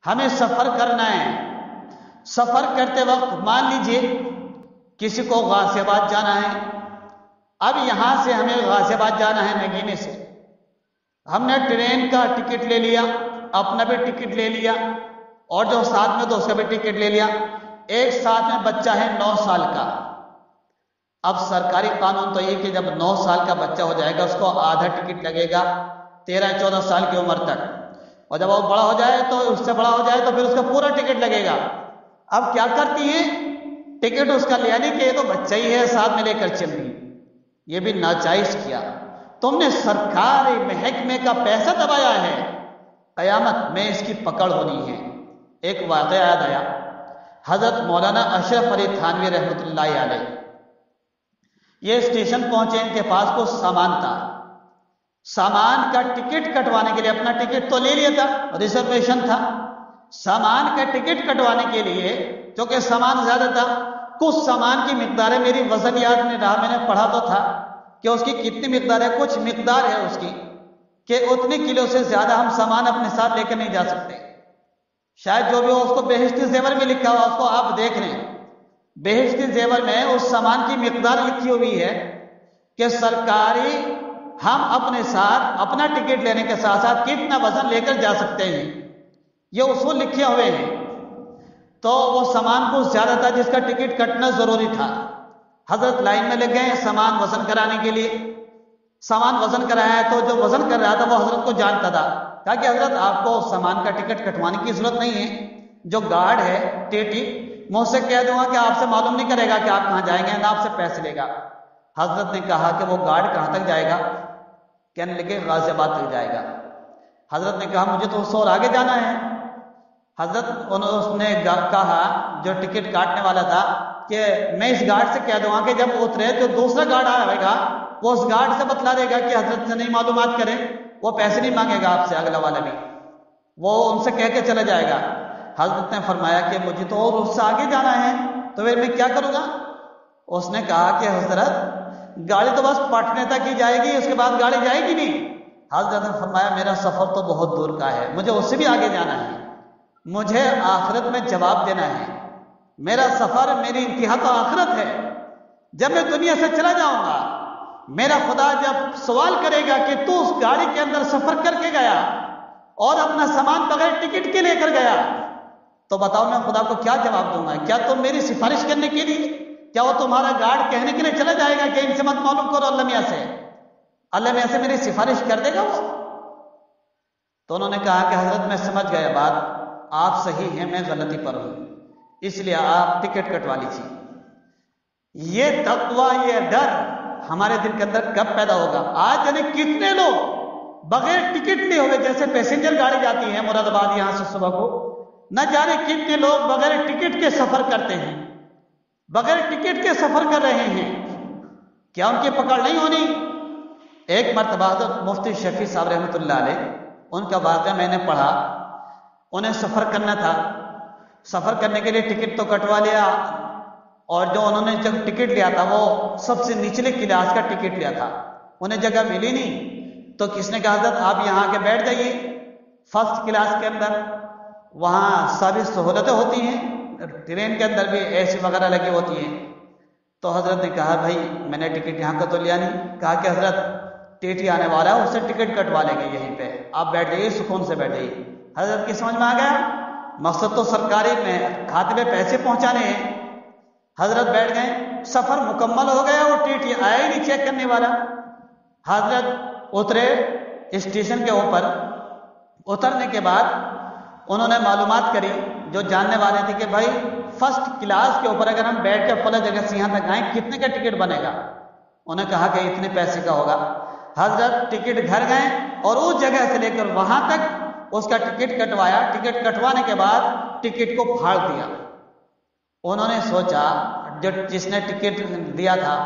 ہمیں سفر کرنا ہے. سفر کرتے وقت مان لیجئے کسی کو غازی آباد جانا ہے. اب یہاں سے ہمیں غازی آباد جانا ہے نگینے سے. ہم نے ٹرین کا ٹکٹ لے لیا، اپنا بھی ٹکٹ لے لیا، اور جو ساتھ میں تو اس کا بھی ٹکٹ لے لیا. ایک ساتھ میں بچہ ہے 9 سال کا. اب سرکاری قانون تو یہ کہ جب 9 سال کا بچہ ہو جائے گا اس کو آدھا ٹکٹ لگے گا 13-14 سال کی عمر تک، اور جب وہ بڑا ہو جائے تو اس سے بڑا ہو جائے تو پھر اس کا پورا ٹکٹ لگے گا. اب کیا کرتی ہیں، ٹکٹ اس کا لیا نہیں کہ یہ تو بچہ ہی ہے ساتھ میں لے کر چل رہی. یہ بھی ناجائز کیا. تم نے سرکاری محکمے کا پیسہ دبایا ہے، قیامت میں اس کی پکڑ ہونی ہے. ایک واقعہ یاد آیا، حضرت مولانا اشرف علی تھانوی رحمۃ اللہ علیہ یہ اسٹیشن پہنچے، ان کے پاس کچھ سامان تھا. سامان کا ٹکٹ کٹوانے کے لیے، اپنا ٹکٹ تو لے لیا تھا، ریزرویشن تھا. سامان کا ٹکٹ کٹوانے کے لیے چونکہ سامان زیادہ تھا، کچھ سامان کی مقدار ہے، میری وزن یاد نہیں رہا، میں نے پڑھا تو تھا کہ اس کی کتنی مقدار ہے. کچھ مقدار ہے اس کی کہ اتنے کلو سے زیادہ ہم سامان اپنے ساتھ لے کر نہیں جا سکتے. شاید جو بھی ہو اس کو بہشتی زیور میں لکھا ہوا، اس کو آپ دیکھ لیں. بہشتی زیور میں اس سامان کی مقدار لکھی ہوئی ہے کہ سرکاری ہم اپنے ساتھ اپنا ٹکٹ لینے کے ساتھ ساتھ کتنا وزن لے کر جا سکتے ہیں. یہ اصول لکھے ہوئے ہیں. تو وہ سامان کچھ زیادہ تھا جس کا ٹکٹ کٹنا ضروری تھا. حضرت لائن میں لگ گئے سامان وزن کرانے کے لیے. سامان وزن کرایا ہے تو جو وزن کر رہا تھا وہ حضرت کو جانتا تھا. کہا کہ حضرت آپ کو سامان کا ٹکٹ کٹوانے کی ضرورت نہیں ہے، جو گارڈ ہے ٹیٹی میں اس سے کہہ دوں گا کہ آپ سے معلوم نہیں کرے گا کہ آپ کہاں جائیں گے، نہ آپ سے پیسے لے گا. حضرت نے کہا کہ وہ گارڈ کہاں تک جائے گا؟ کہنے لگے غازی آباد تک جائے گا. حضرت نے کہا مجھے تو اس اور آگے جانا ہے. حضرت اس نے کہا جو ٹکٹ کاٹنے والا تھا کہ میں اس گارڈ سے کہہ دوں گا کہ جب اترے جو دوسرا گارڈ آئے گا وہ اس گارڈ سے بتلا دے گا کہ حضرت سے نہیں معلومات کریں، وہ پیسے نہیں مانگے گا آپ سے، اگلا والا بھی وہ ان سے کہہ کے چلا جائے گا. حضرت نے فرمایا کہ مجھے تو اور اس سے آگے جانا ہے تو پھر میں کیا کروں گا؟ اس نے کہا کہ حضرت گاڑی تو بس پٹنے تک ہی جائے گی، اس کے بعد گاڑی جائے گی نہیں. حضرت نے فرمایا میرا سفر تو بہت دور کا ہے، مجھے اس سے بھی آگے جانا ہے، مجھے آخرت میں جواب دینا ہے. میرا سفر، میری انتہا تو آخرت ہے. جب میں دنیا سے چلا جاؤں گا میرا خدا جب سوال کرے گا کہ تو اس گاڑی کے اندر سفر کر کے گیا اور اپنا سامان بغیر ٹکٹ کے لے کر گیا تو بتاؤ میں خدا کو کیا جواب دوں گا؟ کیا تم میری سفارش کرنے کے لیے، کیا وہ تمہارا گارڈ کہنے کے لیے چلا جائے گا کہ ان سے مت معلوم کرو اللہ میاں سے، اللہ میاں سے میری سفارش کر دے گا وہ؟ تو انہوں نے کہا کہ حضرت میں سمجھ گیا بات، آپ صحیح ہیں میں غلطی پر ہوں، اس لیے آپ ٹکٹ کٹوا لیجیے. یہ تقوی، یہ ڈر ہمارے دل کے اندر کب پیدا ہوگا؟ آج یعنی کتنے لوگ بغیر ٹکٹ لیے ہوئے، جیسے پیسنجر گاڑی جاتی ہے مراد آباد یہاں سے صبح کو، نہ جانے کتنے لوگ بغیر ٹکٹ کے سفر کرتے ہیں، بغیر ٹکٹ کے سفر کر رہے ہیں. کیا ان کی پکڑ نہیں ہونی؟ ایک مرتبہ حضرت مفتی شفیع صاحب رحمۃ اللہ علیہ، ان کا واقعہ میں نے پڑھا. انہیں سفر کرنا تھا، سفر کرنے کے لیے ٹکٹ تو کٹوا لیا، اور جو انہوں نے جب ٹکٹ لیا تھا وہ سب سے نچلے کلاس کا ٹکٹ لیا تھا. انہیں جگہ ملی نہیں تو کس نے کہا حضرت آپ یہاں کے بیٹھ جائیے فرسٹ کلاس کے اندر، وہاں سبھی سہولتیں ہوتی ہیں، ٹرین کے اندر بھی اے سی وغیرہ لگی ہوتی ہیں. تو حضرت نے کہا بھائی میں نے ٹکٹ یہاں کا تو لیا نہیں. کہا کہ حضرت ٹی ٹی آنے والا ہے، اس سے ٹکٹ کٹوا لیں گے یہیں پہ، آپ بیٹھ جائیے سکون سے بیٹھ جائیے. حضرت کی سمجھ میں آ گیا مقصد تو سرکاری میں کھاتے میں پیسے پہنچانے ہیں. حضرت بیٹھ گئے، سفر مکمل ہو گیا، وہ ٹی ٹی آیا ہی نہیں چیک کرنے والا. حضرت اترے اسٹیشن کے اوپر. اترنے کے بعد انہوں نے معلومات کری جو جاننے والے تھے کہ بھائی فرسٹ کلاس کے اوپر اگر ہم بیٹھ کے فلاں جگہ سے یہاں تک آئیں کتنے کا ٹکٹ بنے گا؟ انہوں نے کہا کہ اتنے پیسے کا ہوگا. حضرت ٹکٹ گھر گئے اور اس جگہ سے لے کر وہاں تک اس کا ٹکٹ کٹوایا. ٹکٹ کٹوانے کے بعد ٹکٹ کو پھاڑ دیا. انہوں نے سوچا جو جس نے ٹکٹ دیا تھا،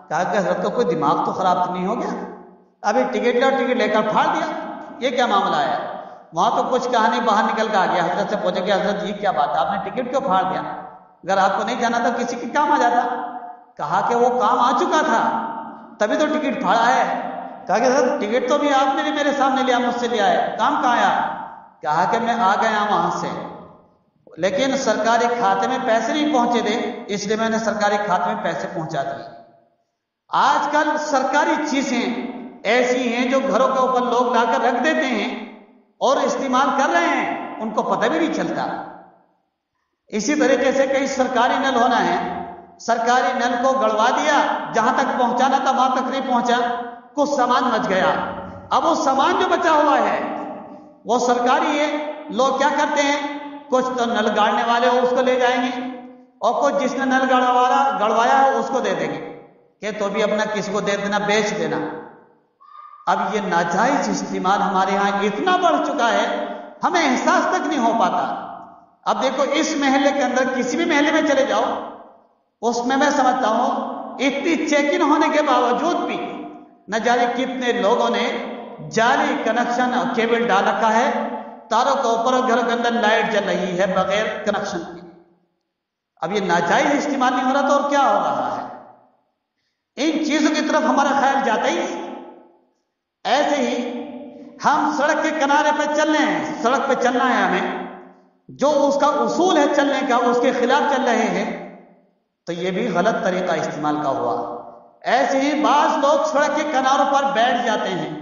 کہا کہ حضرت کو کوئی دماغ تو خراب تو نہیں ہو گیا، ابھی ٹکٹ لیا اور ٹکٹ لے کر پھاڑ دیا، یہ کیا معاملہ ہے؟ وہاں تو کچھ کہانی باہر نکل کے آ گیا. حضرت سے پوچھا کہ حضرت یہ کیا بات ہے، آپ نے ٹکٹ کیوں پھاڑ دیا؟ اگر آپ کو نہیں جانا تو کسی کے کام آ جاتا. کہا کہ وہ کام آ چکا تھا تبھی تو ٹکٹ پھاڑا ہے. کہا کہ حضرت ٹکٹ تو بھی آپ نے میرے سامنے لیا، مجھ سے لیا ہے، کام کہاں آیا؟ کہا کہ میں آ گیا وہاں سے لیکن سرکاری کھاتے میں پیسے نہیں پہنچے تھے، اس لیے میں نے سرکاری کھاتے میں پیسے پہنچا دیے۔ آج کل سرکاری چیزیں ایسی ہیں جو گھروں کے اوپر لوگ لا کر رکھ دیتے ہیں اور استعمال کر رہے ہیں، ان کو پتہ بھی نہیں چلتا۔ اسی طریقے سے کئی سرکاری نل ہونا ہے، سرکاری نل کو گڑوا دیا، جہاں تک پہنچانا تھا وہاں تک نہیں پہنچا، کچھ سامان بچ گیا۔ اب وہ سامان جو بچا ہوا ہے وہ سرکاری ہے، لوگ کیا کرتے ہیں، کچھ تو نل گاڑنے والے ہو اس کو لے جائیں گے اور کچھ جس نے نل گڑوایا ہے اس کو دے دیں گے کہ تو بھی اپنا کس کو دے دینا، بیچ دینا۔ اب یہ ناجائز استعمال ہمارے ہاں اتنا بڑھ چکا ہے ہمیں احساس تک نہیں ہو پاتا۔ اب دیکھو اس محلے کے اندر کسی بھی محلے میں چلے جاؤ، اس میں سمجھتا ہوں اتنی چیکنگ ہونے کے باوجود بھی نہ جانے کتنے لوگوں نے جعلی کنیکشن اور کیبل ڈال رکھا ہے، تاروں کے اوپر گھروں کے اندر لائٹ جل رہی ہے بغیر کنیکشن کے۔ اب یہ ناجائز استعمال نہیں ہو رہا تو اور کیا ہو رہا ہے؟ ان چیزوں کی طرف ہمارا خیال جاتا ہی نہیں۔ ایسے ہی ہم سڑک کے کنارے پہ چل رہے ہیں، سڑک پہ چلنا ہے ہمیں، جو اس کا اصول ہے چلنے کا اس کے خلاف چل رہے ہیں تو یہ بھی غلط طریقہ استعمال کا ہوا۔ ایسے ہی بعض لوگ سڑک کے کناروں پر بیٹھ جاتے ہیں،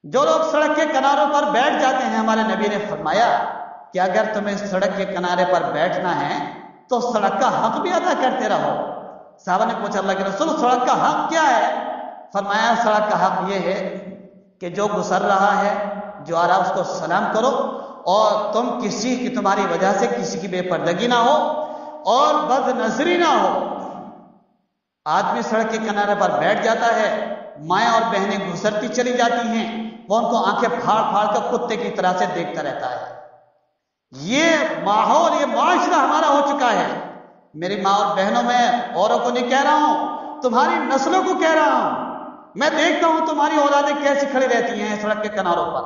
جو لوگ سڑک کے کناروں پر بیٹھ جاتے ہیں، ہمارے نبی نے فرمایا کہ اگر تمہیں سڑک کے کنارے پر بیٹھنا ہے تو سڑک کا حق بھی ادا کرتے رہو۔ صحابہ نے پوچھا اللہ کے رسول سڑک کا حق کیا ہے؟ فرمایا سڑک کا حق یہ ہے کہ جو گزر رہا ہے جو آ رہا اس کو سلام کرو، اور تم کسی کی تمہاری وجہ سے کسی کی بے پردگی نہ ہو اور بد نظری نہ ہو۔ آدمی سڑک کے کنارے پر بیٹھ جاتا ہے، مائیں اور بہنیں گزرتی چلی جاتی ہیں، وہ ان کو آنکھیں پھاڑ پھاڑ کر کتے کی طرح سے دیکھتا رہتا ہے۔ یہ ماحول، یہ معاشرہ ہمارا ہو چکا ہے۔ میری ماں اور بہنوں، میں اوروں کو نہیں کہہ رہا ہوں، تمہاری نسلوں کو کہہ رہا ہوں۔ میں دیکھتا ہوں تمہاری اولادیں کیسی کھڑی رہتی ہیں سڑک کے کناروں پر،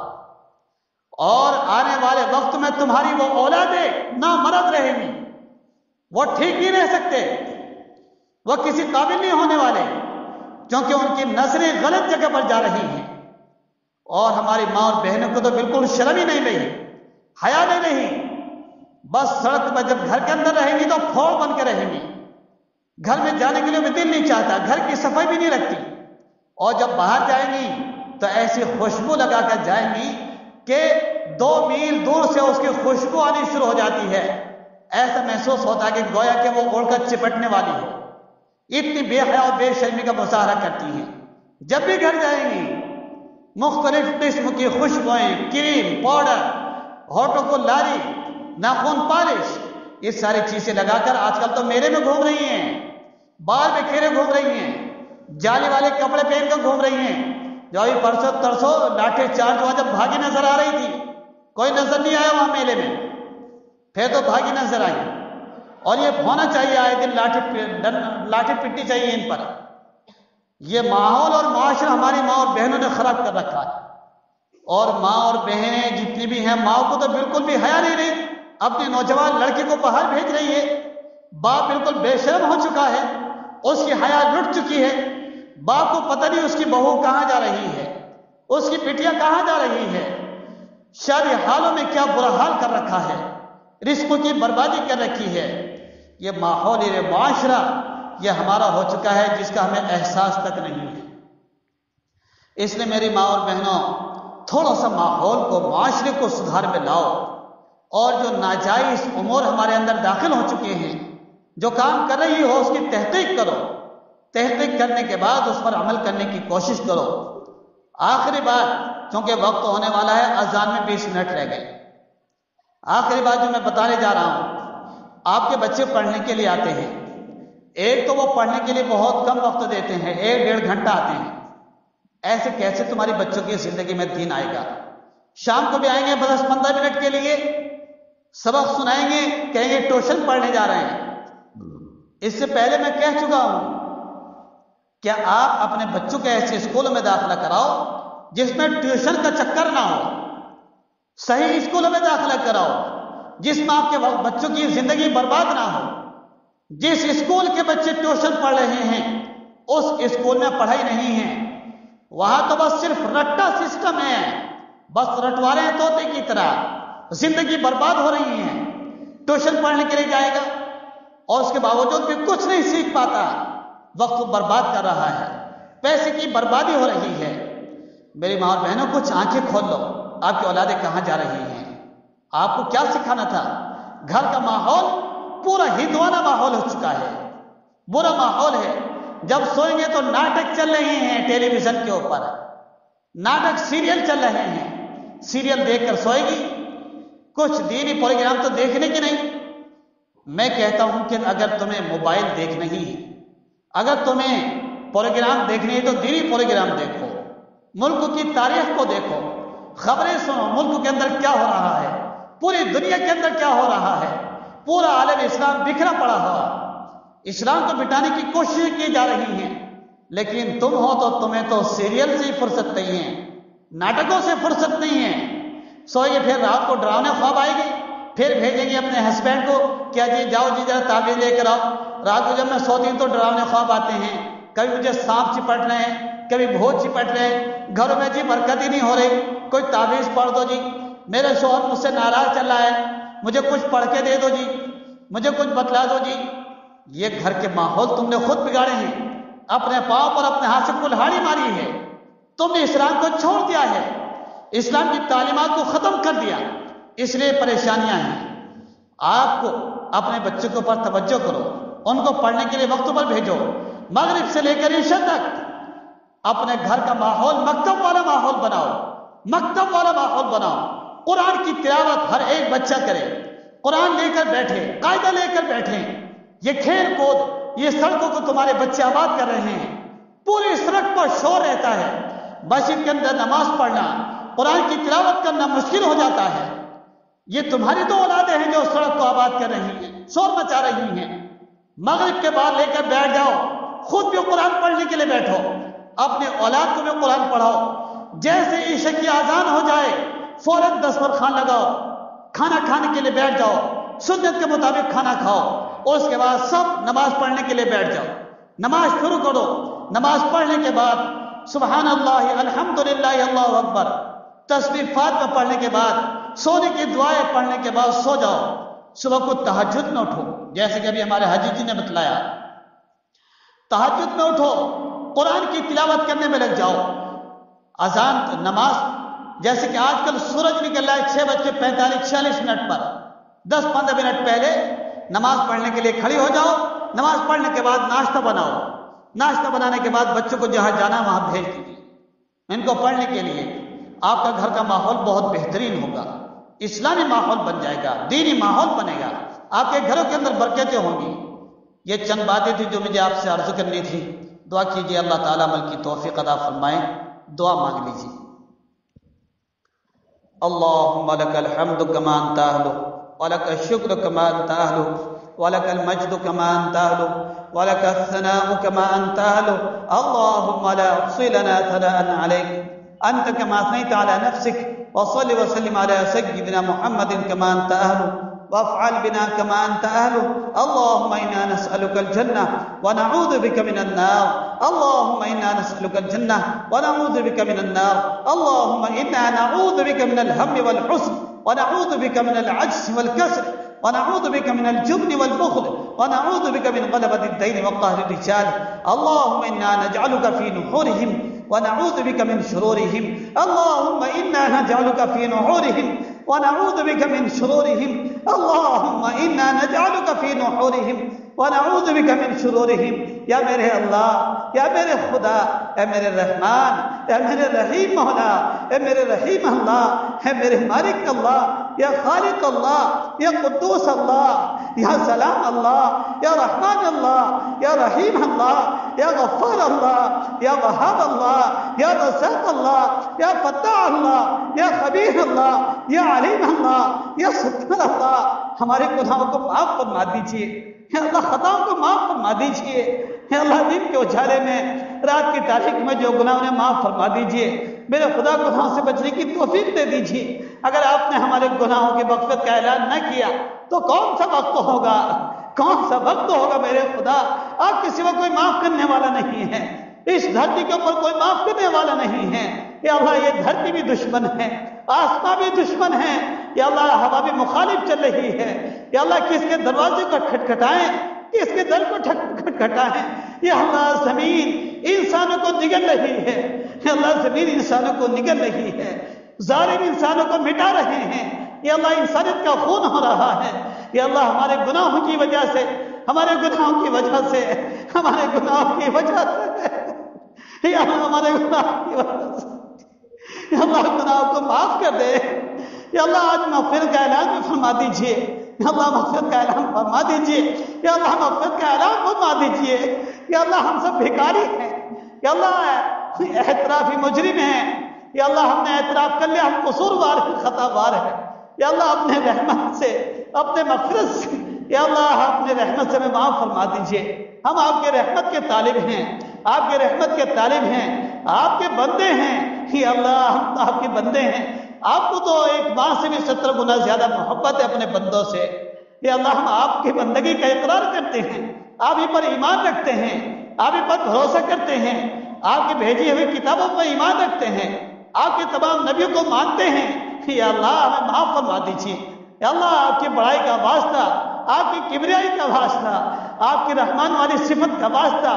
اور آنے والے وقت میں تمہاری وہ اولادیں نامرد رہیں گی، وہ ٹھیک نہیں رہ سکتے، وہ کسی قابل نہیں ہونے والے، کیونکہ ان کی نظریں غلط جگہ پر جا رہی ہیں۔ اور ہماری ماں اور بہنوں کو تو بالکل شرم ہی نہیں رہی، حیا نہیں رہی، بس سڑک پر جب گھر کے اندر رہیں گی تو پھوڑ بن کے رہیں گی، گھر میں جانے کے لیے بھی دل نہیں چاہتا، گھر کی صفائی بھی نہیں رکھتی، اور جب باہر جائیں گی تو ایسی خوشبو لگا کر جائیں گی کہ 2 میل دور سے اس کی خوشبو آنی شروع ہو جاتی ہے، ایسا محسوس ہوتا ہے کہ گویا کہ وہ اڑ کر چپٹنے والی ہو، اتنی بے حیا اور بے شرمی کا مظاہرہ کرتی ہیں۔ جب بھی گھر جائیں گی مختلف قسم کی خوشبوئیں، کریم، پاؤڈر، ہونٹوں کو لاری، ناخن پالش، یہ ساری چیزیں لگا کر آج کل تو میلے میں گھوم رہی ہیں، بال بکھیرے گھوم رہی ہیں، جالی والے کپڑے پہن کر گھوم رہی ہیں۔ جو ابھی پرسوں ترسوں لاٹھی چارج ہوا جب بھاگی نظر آ رہی تھی، کوئی نظر نہیں آیا وہاں میلے میں، پھر تو بھاگی نظر آئی۔ اور یہ ہونا چاہیے، آئے دن لاٹھی پٹی چاہیے ان پر۔ یہ ماحول اور معاشرہ ہماری ماں اور بہنوں نے خراب کر رکھا ہے، اور ماں اور بہنیں جتنی بھی ہیں، ماں کو تو بالکل بھی حیا نہیں رہی، اپنے نوجوان لڑکے کو باہر بھیج رہی ہے، باپ بالکل بے شرم ہو چکا ہے، اس کی حیا لٹ چکی ہے، باپ کو پتہ نہیں اس کی بہو کہاں جا رہی ہے، اس کی بٹیاں کہاں جا رہی ہے، شادی حالوں میں کیا برا حال کر رکھا ہے، رزقوں کی بربادی کر رکھی ہے۔ یہ ماحول، یہ معاشرہ یہ ہمارا ہو چکا ہے جس کا ہمیں احساس تک نہیں ہے۔ اس لیے میری ماں اور بہنوں، تھوڑا سا ماحول کو، معاشرے کو سدھار میں لاؤ، اور جو ناجائز امور ہمارے اندر داخل ہو چکے ہیں، جو کام کر رہی ہو اس کی تحقیق کرو، تحقیق کرنے کے بعد اس پر عمل کرنے کی کوشش کرو۔ آخری بات، چونکہ وقت ہونے والا ہے، اذان میں 20 منٹ رہ گئے، آخری بات جو میں بتانے جا رہا ہوں، آپ کے بچے پڑھنے کے لیے آتے ہیں، ایک تو وہ پڑھنے کے لیے بہت کم وقت دیتے ہیں، 1-1.5 گھنٹہ آتے ہیں، ایسے کیسے تمہاری بچوں کی زندگی میں دین آئے گا؟ شام کو بھی آئیں گے 10-15 منٹ کے لیے، سبق سنائیں گے، کہیں گے ٹیوشن پڑھنے جا رہے ہیں۔ اس سے پہلے میں کہہ چکا ہوں، کیا آپ اپنے بچوں کے ایسے اسکولوں میں داخلہ کراؤ جس میں ٹیوشن کا چکر نہ ہو، صحیح اسکولوں میں داخلہ کراؤ جس میں آپ کے بچوں کی زندگی برباد نہ ہو۔ جس اسکول کے بچے ٹیوشن پڑھ رہے ہیں اس اسکول میں پڑھائی نہیں ہے، وہاں تو بس صرف رٹا سسٹم ہے، بس رٹوا رہے ہیں طوطے کی طرح، زندگی برباد ہو رہی ہے۔ ٹیوشن پڑھنے کے لیے جائے گا اور اس کے باوجود بھی کچھ نہیں سیکھ پاتا، وقت برباد کر رہا ہے، پیسے کی بربادی ہو رہی ہے۔ میری ماں اور بہنوں، کچھ آنکھیں کھول لو، آپ کی اولادیں کہاں جا رہی ہیں؟ آپ کو کیا سکھانا تھا؟ گھر کا ماحول پورا ہندوانہ ماحول ہو چکا ہے، برا ماحول ہے۔ جب سوئیں گے تو ناٹک چل رہے ہیں ٹیلی ویژن کے اوپر، ناٹک سیریل چل رہے ہیں، سیریل دیکھ کر سوئے گی، کچھ دینی پروگرام تو دیکھنے کی نہیں۔ میں کہتا ہوں کہ اگر تمہیں موبائل دیکھنا ہی ہے، اگر تمہیں پروگرام دیکھنے ہے تو دینی پروگرام دیکھو، ملک کی تاریخ کو دیکھو، خبریں سنو، ملک کے اندر کیا ہو رہا ہے، پوری دنیا کے اندر کیا ہو رہا ہے۔ پورا عالم اسلام بکھرا پڑا ہوا، اسلام کو مٹانے کی کوشش کی جا رہی ہیں، لیکن تم ہو تو تمہیں تو سیریل سے ہی فرصت نہیں ہے، ناٹکوں سے فرصت نہیں ہے۔ سوئے پھر رات کو ڈراؤنے خواب آئے گی، پھر بھیجیں گے اپنے ہسبینڈ کو، کیا جی جاؤ جی ذرا تعبیر لے کر آؤ۔ رات کو جب میں سوتی ہوں تو ڈراؤنے خواب آتے ہیں، کبھی مجھے سانپ چپٹ رہے ہیں، کبھی بھوت چپٹ رہے ہیں، گھروں میں جی برکت ہی نہیں ہو رہی، کوئی تعویذ پڑھ دو جی، میرا شوہر مجھ سے ناراض چل رہا ہے، مجھے کچھ پڑھ کے دے دو جی، مجھے کچھ بتلا دو جی۔ یہ گھر کے ماحول تم نے خود بگاڑے ہیں، اپنے پاؤں پر اپنے ہاتھ سے کلہاڑی ماری ہے، تم نے اسلام کو چھوڑ دیا ہے، اسلام کی تعلیمات کو ختم کر دیا، اس لیے پریشانیاں ہیں۔ آپ کو اپنے بچوں کے اوپر توجہ کرو، ان کو پڑھنے کے لیے وقت پر بھیجو، مغرب سے لے کر عشاء تک اپنے گھر کا ماحول مکتب والا ماحول بناؤ، مکتب والا ماحول بناؤ، قرآن کی تلاوت ہر ایک بچہ کرے، قرآن لے کر بیٹھے، قاعدہ لے کر بیٹھے۔ یہ کھیل کود، یہ سڑکوں کو تمہارے بچے آباد کر رہے ہیں، پوری سڑک پر شور رہتا ہے، مسجد کے اندر نماز پڑھنا، قرآن کی تلاوت کرنا مشکل ہو جاتا ہے۔ یہ تمہاری تو اولادیں ہیں جو سڑک کو آباد کر رہی ہیں، شور مچا رہی ہیں۔ مغرب کے بعد لے کر بیٹھ جاؤ، خود بھی قرآن پڑھنے کے لیے بیٹھو، اپنے اولاد کو بھی قرآن پڑھاؤ۔ جیسے عشاء کی اذان ہو جائے فوراً دسترخوان لگاؤ، کھانا کھانے کے لیے بیٹھ جاؤ، سنت کے مطابق کھانا کھاؤ، اور اس کے بعد سب نماز پڑھنے کے لیے بیٹھ جاؤ، نماز شروع کرو۔ نماز پڑھنے کے بعد سبحان اللہ، الحمدللہ، اللہ اکبر، تسبیح فاطمہ پڑھنے کے بعد، سونے کی دعائیں پڑھنے کے بعد سو جاؤ۔ صبح کو تہجد میں اٹھو، جیسے کہ ابھی ہمارے حاجی جی نے بتلایا، تہجد میں اٹھو، قرآن کی تلاوت کرنے میں لگ جاؤ۔ اذان نماز، جیسے کہ آج کل سورج نکل رہا ہے 6:45-46 پر، 10-15 منٹ پہلے نماز پڑھنے کے لیے کھڑی ہو جاؤ۔ نماز پڑھنے کے بعد ناشتہ بناؤ، ناشتہ بنانے کے بعد بچوں کو جہاں جانا وہاں بھیج دیجیے ان کو پڑھنے کے لیے۔ آپ کا گھر کا ماحول بہت بہترین ہوگا، اسلامی ماحول بن جائے گا، دینی ماحول بنے گا، آپ کے گھروں کے اندر برکتیں ہوں گی۔ یہ چند باتیں تھیں جو مجھے آپ سے عرض کرنی تھی۔ دعا کیجیے اللہ تعالیٰ عمل کی توفیق عطا فرمائے۔ دعا مانگ لیجیے۔ اللہم لک الحمد کما انت اہلہ، ولک الشکر کما انت اہلہ، ولک المجد کما انت اہلہ، ولک الثناء کما انت اہلہ۔ اللہم لا احصی لنا ثناء علیک انت کما اثنیت علی نفسک، وصل وسلم علی سیدنا محمد کما انت اہلہ، وافعل بنا كما أنت أهله۔ اللهم إنا نسألك الجنة ونعوذ بك من النار، اللهم إنا نسألك الجنة ونعوذ بك من النار، اللهم إنا نعوذ بك من الهم والحزن، ونعوذ بك من العجز والكسل، ونعوذ بك من الجبن والبخل، ونعوذ بك من غلبة الدين وقهر الرجال۔ اللهم إنا نجعلك في نحورهم ونعوذ بك من شرورهم، اللهم إنا نجعلك في نحورهم ونعوذ بك من شرورهم، اللهم إنا نجعلك في نحورهم ونعوذ بك من شرورهم۔ یا میرے اللہ، یا میرے خدا، اے میرے رحمان، اے میرے رحیم مولا، اے میرے رحیم اللہ، اے میرے مالک اللہ، یا خالق اللہ، یا قدوس اللہ، یا سلام اللہ، یا رحمان اللہ، یا رحیم اللہ، یا غفار اللہ، یا وہاب اللہ، یا رزاق اللہ، یا فتاح اللہ، یا خبیر اللہ، یا علیم اللہ، یا ستر اللہ۔ ہمارے گناہوں کو معاف فرما دیجیے، اے اللہ خطاؤں کو معاف فرما دیجیے، اے اللہ دن کے اجالے میں، رات کی تاریخ میں جو گناہ انہیں معاف فرما دیجیے۔ میرے خدا گناہوں سے بچنے کی توفیق دے دیجیے۔ اگر آپ نے ہمارے گناہوں کی مغفرت کا اعلان نہ کیا تو کون سا وقت ہوگا، کون سا وقت ہوگا میرے خدا؟ آپ کے سوا کوئی معاف کرنے والا نہیں ہے، اس دھرتی کے اوپر کوئی معاف کرنے والا نہیں ہے۔ یا اللہ یہ دھرتی بھی دشمن ہے، آسمان بھی دشمن ہے، یا اللہ ہوا بھی مخالف چل رہی ہے، یا اللہ کس کے دروازے کو کھٹکھٹائیں، کس کے در کو کھٹکھٹائیں، یا اللہ زمین انسانوں کو نگل رہی ہے، یا اللہ زمین انسانوں کو نگل رہی ہے، ظالم انسانوں کو مٹا رہے ہیں، یا اللہ انسانیت کا خون ہو رہا ہے، یا اللہ ہمارے گناہوں کی وجہ سے، ہمارے گناہوں کی وجہ سے، ہمارے گناہوں کی وجہ سے، یا اللہ ہمارے گناہوں کی وجہ سے، یا اللہ گناہوں کو معاف کر دے، یا اللہ آج مغفرت کا اعلان بھی فرما دیجئے، یا اللہ مغفرت کا اعلان فرما دیجئے، یا اللہ مغفرت کا اعلان فرما دیجئے، یا اللہ ہم سب بھکاری ہیں، یا اللہ اعترافی مجرم ہیں، یا اللہ ہم نے اعتراف کر لیا ہم قصوروار ہیں، خطاوار ہیں، یا اللہ اپنے رحمت سے، اپنے مغفرت سے، یا اللہ اپنے رحمت سے ہمیں معاف فرما دیجئے، ہم آپ کے رحمت کے طالب ہیں، آپ کے رحمت کے طالب ہیں، آپ کے بندے ہیں، یا اللہ ہم آپ کے بندے ہیں، آپ کو تو ایک ماں سے بھی 70 گنا زیادہ محبت ہے اپنے بندوں سے، یا اللہ ہم آپ کی بندگی کا اقرار کرتے ہیں، آپ ہی پر ایمان رکھتے ہیں، آپ ہی پر بھروسہ کرتے ہیں، آپ کی بھیجی ہوئی کتابوں پر ایمان رکھتے ہیں، آپ کے تمام نبیوں کو مانتے ہیں، یا اللہ ہمیں معاف فرما دیجیے، یا اللہ آپ کی بڑائی کا واسطہ، آپ کی کبریائی کا واسطہ، آپ کی رحمان والی صفت کا واسطہ،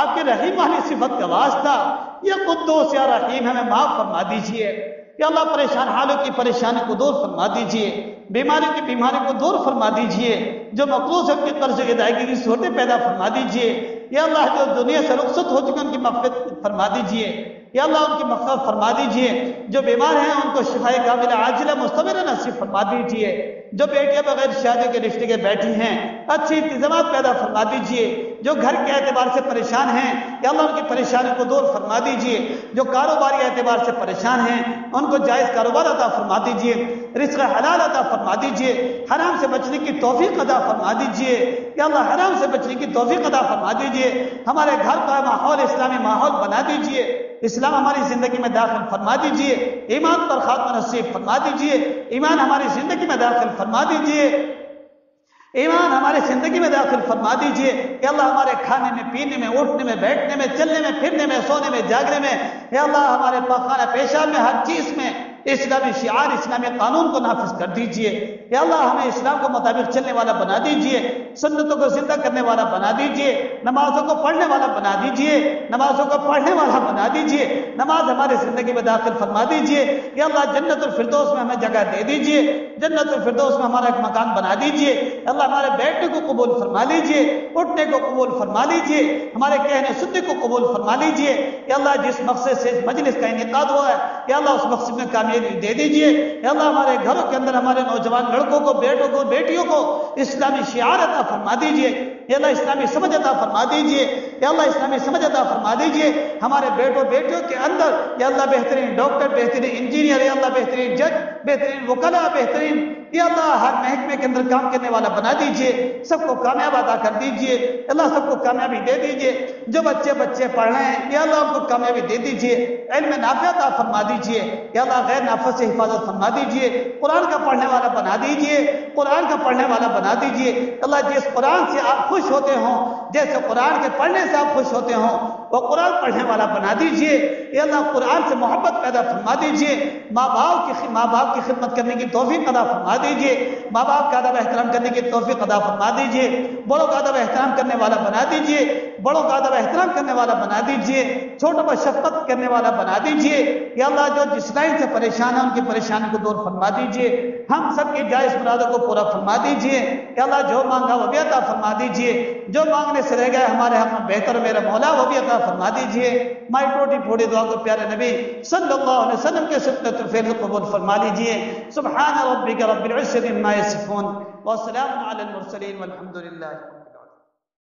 آپ کی رحیم والی صفت کا واسطہ، یا قدوس یا رحیم ہمیں معاف فرما دیجیے، یا اللہ پریشان حالوں کی پریشانی کو دور فرما دیجیے، بیماری کی بیماری کو دور فرما دیجیے، جو مقروض ہے ان کی قرض کی ادائیگی کی صورتیں پیدا فرما دیجیے، یا اللہ جو دنیا سے رخصت ہو چکے ان کی مغفرت فرما دیجیے، یا اللہ ان کی مغفرت فرما دیجیے، جو بیمار ہیں ان کو شفائے کاملہ عاجلہ مستمرہ نصیب فرما دیجیے، جو بیٹیاں بغیر شادی کے رشتے کے بیٹھی ہیں اچھی انتظامات پیدا فرما دیجیے، جو گھر کے اعتبار سے پریشان ہیں یا اللہ ان کی پریشانی کو دور فرما دیجیے، جو کاروباری اعتبار سے پریشان ہیں ان کو جائز کاروبار عطا فرما دیجیے، رزق حلال عطا فرما دیجیے، حرام سے بچنے کی توفیق عطا فرما دیجیے، یا اللہ حرام سے بچنے کی توفیق عطا فرما دیجیے، ہمارے گھر کا ماحول اسلامی ماحول بنا دیجیے، اسلام ہماری زندگی میں داخل فرما دیجیے، ایمان پر خاتمہ نصیب فرما دیجیے، ایمان ہماری زندگی میں داخل فرما دیجیے، ایمان ہماری زندگی میں داخل فرما دیجیے، کہ اللہ ہمارے کھانے میں، پینے میں، اٹھنے میں، بیٹھنے میں، چلنے میں، پھرنے میں، سونے میں، جاگنے میں، یا اللہ ہمارے پاخانہ پیشاب میں، ہر چیز میں اسلامی شعار، اسلامی قانون کو نافذ کر دیجیے، یا اللہ ہمیں اسلام کو مطابق چلنے والا بنا دیجیے، سنتوں کو زندہ کرنے والا بنا دیجیے، نمازوں کو پڑھنے والا بنا دیجیے، نمازوں کو پڑھنے والا بنا دیجیے، نماز ہماری زندگی میں داخل فرما دیجیے، یا اللہ جنت الفردوس میں ہمیں جگہ دے دیجیے، جنت الفردوس میں ہمارا ایک مکان بنا دیجیے، اللہ ہمارے بیٹھنے کو قبول فرما لیجیے، اٹھنے کو قبول فرما لیجیے، ہمارے کہنے سننے کو قبول فرما لیجیے، یا اللہ جس مقصد سے اس مجلس کا انعقاد ہوا ہے یا اللہ اس مقصد میں کامیابی دے دیجیے، یا اللہ ہمارے گھروں کے اندر ہمارے نوجوان لڑکوں کو، بیٹوں کو، بیٹیوں کو اسلامی شعار عطا فرما دیجیے، یا اللہ اسلامی سمجھ عطا فرما دیجیے، یا اللہ اسلامی سمجھ عطا فرما دیجیے، ہمارے بیٹوں بیٹیوں کے اندر یا اللہ بہترین ڈاکٹر، بہترین انجینئر، یا اللہ بہترین جج، بہترین وکلاء، بہترین یا اللہ ہر محکمے کے اندر کام کرنے والا بنا دیجیے، سب کو کامیاب عطا کر دیجیے، اللہ سب کو کامیابی دے دیجیے، جو بچے پڑھ رہے ہیں یا اللہ ان کو کامیابی دے دیجیے، علم نافع عطا فرما دیجیے، یا اللہ غیر نافع سے حفاظت فرما دیجیے، قرآن کا پڑھنے والا بنا دیجیے، قرآن کا پڑھنے والا بنا دیجیے، اللہ جس قرآن سے آپ خوش ہوتے ہوں، جیسے قرآن کے پڑھنے سے آپ خوش ہوتے ہوں وہ قرآن پڑھنے والا بنا دیجیے، یا اللہ قرآن سے محبت پیدا فرما دیجیے، ماں باپ کی خدمت کرنے کی توفیق عطا فرما دیجیے، ماں باپ کا ادب احترام کرنے کی توفیق عطا فرما دیجیے، بڑوں کا ادب احترام کرنے والا بنا دیجیے، بڑوں کا ادب احترام کرنے والا بنا دیجیے، چھوٹوں پر شفقت کرنے والا بنا دیجیے، یا اللہ جو جس لائن سے پریشان ہیں ان کی پریشانی کو دور فرما دیجیے، ہم سب کی جائز مرادوں کو پورا فرما دیجیے، یا اللہ جو مانگا وہ بھی عطا فرما دیجیے، جو مانگنے سے رہ گیا ہمارے حق میں بہتر میرا مولا وہ بھی عطا فرما دیجیے، مائی ٹوٹی پھوڑی دعا کو پیارے نبی صلی اللہ علیہ وسلم کے سنت الفعل قبول فرما لیجیے، سبحان ربک رب العزة عما یصفون والسلام علی المرسلین والحمد للہ۔